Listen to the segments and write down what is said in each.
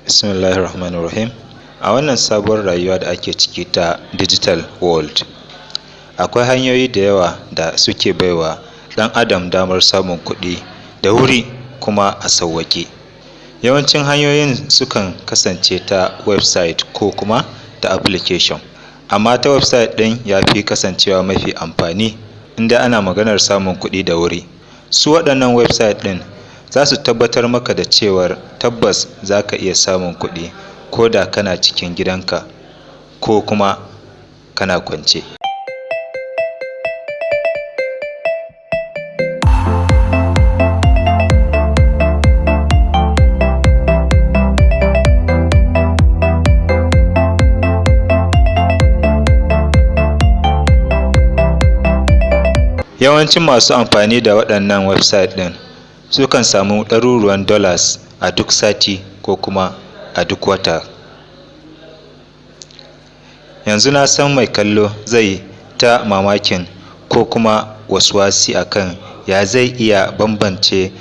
Bismillahirrahmanirrahim. A wannan sabuwar rayuwa da ake ciki ta digital world, akwai hanyoyi da yawa da suke baiwa ɗan adam damar samun kuɗi da wuri kuma a sauwaƙe. Yawancin hanyoyin sukan kasance ta website ko kuma ta application, amma ta website ɗin ya fi kasancewa mafi amfani inda ana maganar samun kuɗi da wuri. Su waɗannan website ɗin za su tabbatar maka da cewar tabbas za ka iya samun kuɗi ko da kana cikin gidanka ko kuma kana kwance. Yawancin masu amfani da waɗannan website ɗin sukan samu ɗaruruwan dollars a duk sati ko kuma a duk wata. Yanzu na san mai kallo zai ta mamakin ko kuma waswasi akan ya zai iya bambance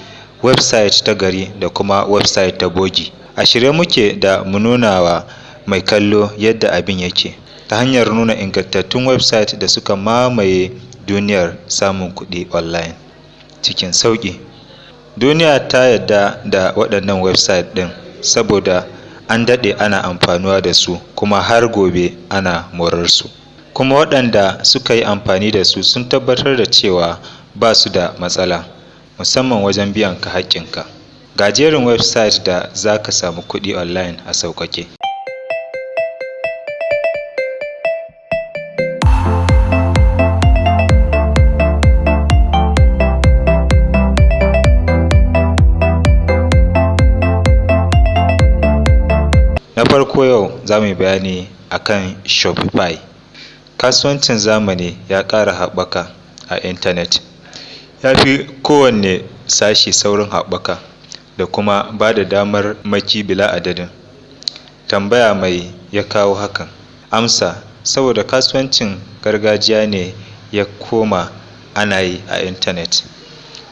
website ta gari da kuma website ta bogi. A shirye muke da mu nuna wa mai kallo yadda abin yake ta hanyar nuna ingantattun website da suka mamaye duniyar samun kuɗi online cikin sauƙi. Duniya ta yadda da waɗannan website ɗin saboda an daɗe ana amfanuwa da su kuma har gobe ana morarsu. Kuma waɗanda suka yi amfani da su sun tabbatar da cewa ba su da matsala, musamman wajen biyan ka haƙƙinka. Ga jerin website da za ka samu kuɗi online a sauƙaƙe. Na farko yau za mu yi bayani akan Shopify. Kasuwancin zamani ya ƙara haɓaka a intanet. Ya fi kowanne sashi saurin haɓaka da kuma ba da damar maki bila adadin. Tambaya mai ya kawo hakan? Amsa: saboda kasuwancin gargajiya ne ya koma ana yi a intanet,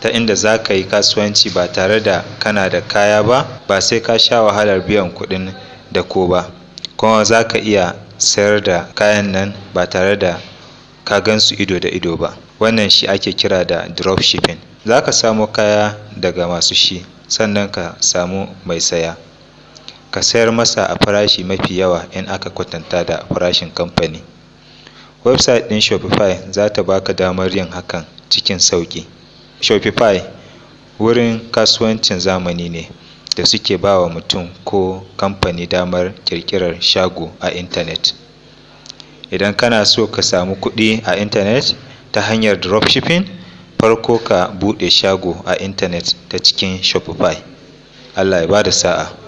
ta inda za ka yi kasuwanci ba tare da kana da kaya ba, ba sai ka sha wahalar biyan kuɗin dako ba, kuma za ka iya sayar da kayan nan ba tare da ka gansu ido da ido ba. Wannan shi ake kira da dropshipping. Za ka samo kaya daga masu shi, sannan ka samu mai saya, ka sayar masa a farashi mafi yawa in aka kwatanta da farashin kamfani. Website ɗin Shopify za ta baka damar yin hakan cikin sauƙi. Shopify wurin kasuwancin zamani ne da suke ba wa mutum ko kamfani damar ƙirƙirar shago a intanet. Idan kana so ka samu kuɗi a intanet ta hanyar dropshipping, farko ka buɗe shago a intanet ta cikin Shopify. Allah ya ba da sa'a.